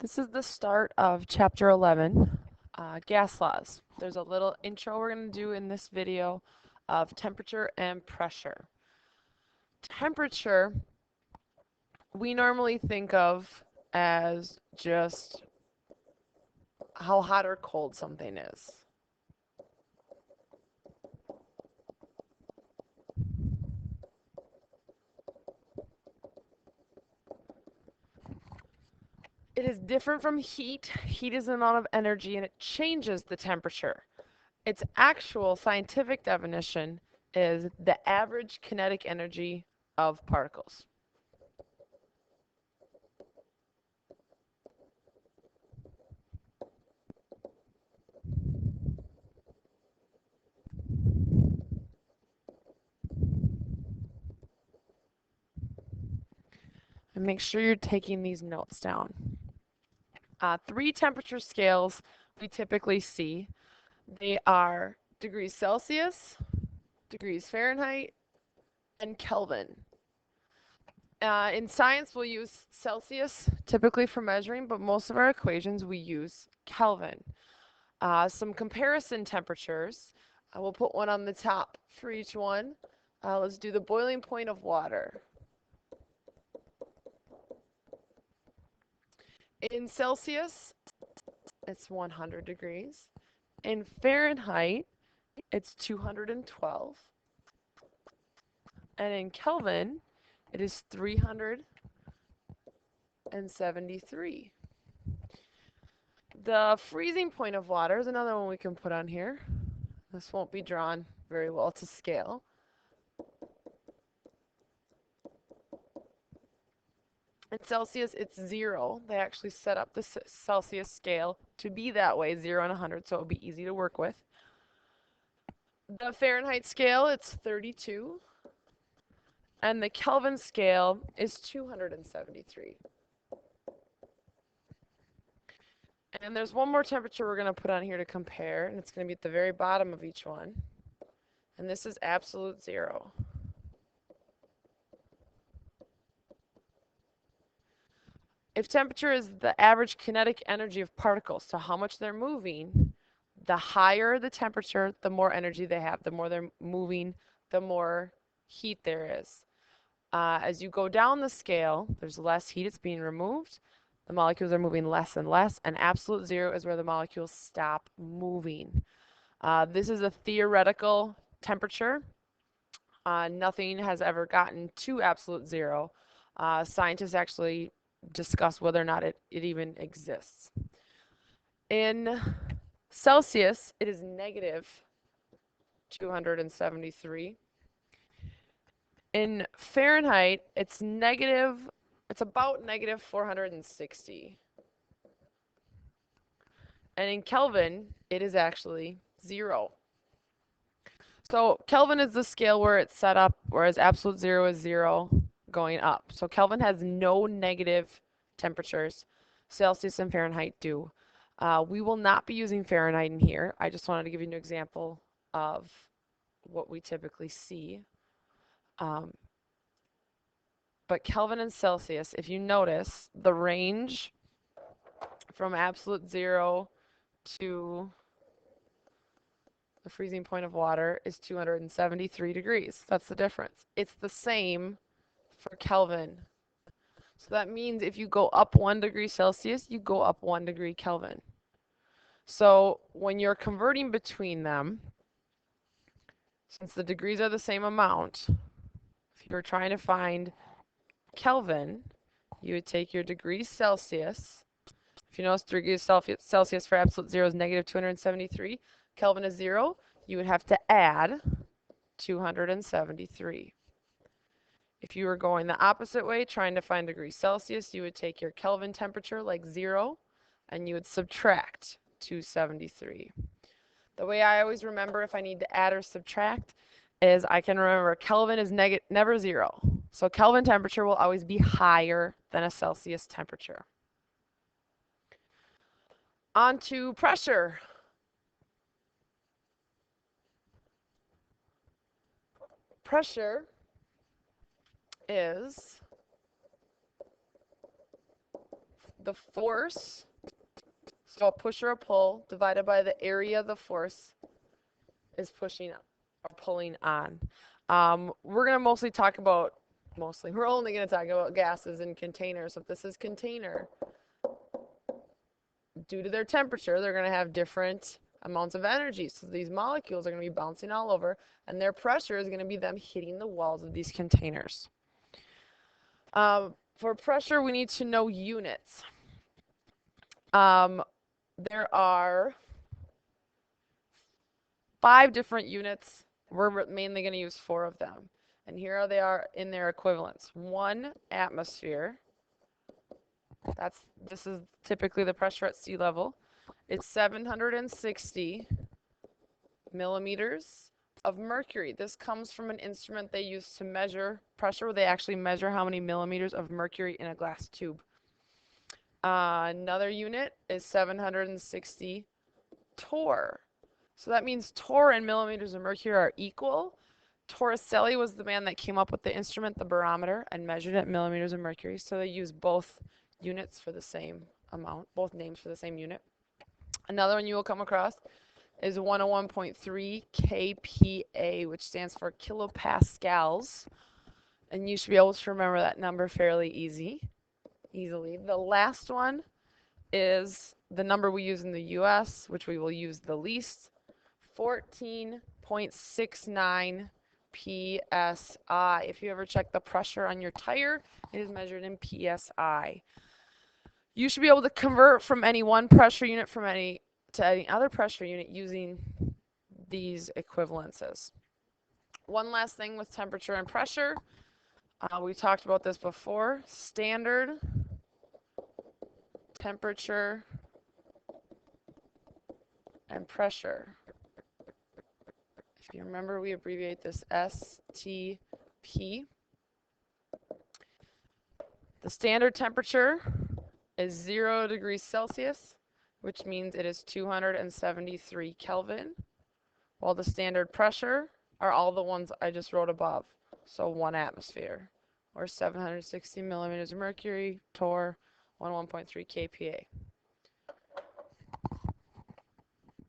This is the start of Chapter 11, Gas Laws. There's a little intro we're going to do in this video of temperature and pressure. Temperature, we normally think of as just how hot or cold something is. It is different from heat. Heat is the amount of energy and it changes the temperature. Its actual scientific definition is the average kinetic energy of particles. And make sure you're taking these notes down. Three temperature scales we typically see. They are degrees Celsius, degrees Fahrenheit, and Kelvin. In science, we'll use Celsius typically for measuring, but most of our equations we use Kelvin. Some comparison temperatures. We'll put one on the top for each one. Let's do the boiling point of water. In Celsius, it's 100 degrees. In Fahrenheit, it's 212. And in Kelvin, it is 373. The freezing point of water is another one we can put on here. This won't be drawn very well to scale. In Celsius, it's 0. They actually set up the Celsius scale to be that way, 0 and 100, so it will be easy to work with. The Fahrenheit scale, it's 32. And the Kelvin scale is 273. And there's one more temperature we're going to put on here to compare, and it's going to be at the very bottom of each one. And this is absolute 0. If temperature is the average kinetic energy of particles, so how much they're moving, the higher the temperature, the more energy they have. The more they're moving, the more heat there is. As you go down the scale, there's less heat that's being removed. The molecules are moving less and less, and absolute 0 is where the molecules stop moving. This is a theoretical temperature. Nothing has ever gotten to absolute 0. Scientists actually discuss whether or not it even exists. In Celsius, it is negative 273. In Fahrenheit, it's about negative 460. And in Kelvin, it is actually 0. So Kelvin is the scale where it's set up, whereas absolute 0 is 0 going up. So Kelvin has no negative temperatures. Celsius and Fahrenheit do. We will not be using Fahrenheit in here. I just wanted to give you an example of what we typically see. But Kelvin and Celsius, if you notice, the range from absolute 0 to the freezing point of water is 273 degrees. That's the difference. It's the same for Kelvin. So that means if you go up 1 degree Celsius, you go up 1 degree Kelvin. So when you're converting between them, since the degrees are the same amount, if you were trying to find Kelvin, you would take your degrees Celsius. If you notice, degrees Celsius for absolute 0 is negative 273. Kelvin is 0. You would have to add 273. If you were going the opposite way, trying to find degrees Celsius, you would take your Kelvin temperature, like 0, and you would subtract 273. The way I always remember if I need to add or subtract is I can remember Kelvin is never 0. So Kelvin temperature will always be higher than a Celsius temperature. On to pressure. Pressure is the force, so a push or a pull, divided by the area the force is pushing or pulling on. We're going to we're only going to talk about gases in containers. So if this is container, due to their temperature, they're going to have different amounts of energy. So these molecules are going to be bouncing all over, and their pressure is going to be them hitting the walls of these containers. For pressure, we need to know units. There are 5 different units. We're mainly going to use 4 of them. And here they are in their equivalents. 1 atmosphere. This is typically the pressure at sea level. It's 760 millimeters of mercury. This comes from an instrument they use to measure pressure, where they actually measure how many millimeters of mercury in a glass tube. Another unit is 760 torr. So that means torr and millimeters of mercury are equal. Torricelli was the man that came up with the instrument, the barometer, and measured it in millimeters of mercury. So they use both units for the same amount, both names for the same unit. Another one you will come across is 101.3 kPa, which stands for kilopascals. And you should be able to remember that number fairly easily. The last one is the number we use in the US, which we will use the least, 14.69 psi. If you ever check the pressure on your tire, it is measured in psi. You should be able to convert from any one pressure unit to any other pressure unit using these equivalences. One last thing with temperature and pressure. We talked about this before. Standard temperature and pressure. If you remember, we abbreviate this STP. The standard temperature is 0 degrees Celsius, which means it is 273 Kelvin, while the standard pressure are all the ones I just wrote above. So 1 atmosphere, or 760 millimeters of mercury, torr, 101.3 kPa.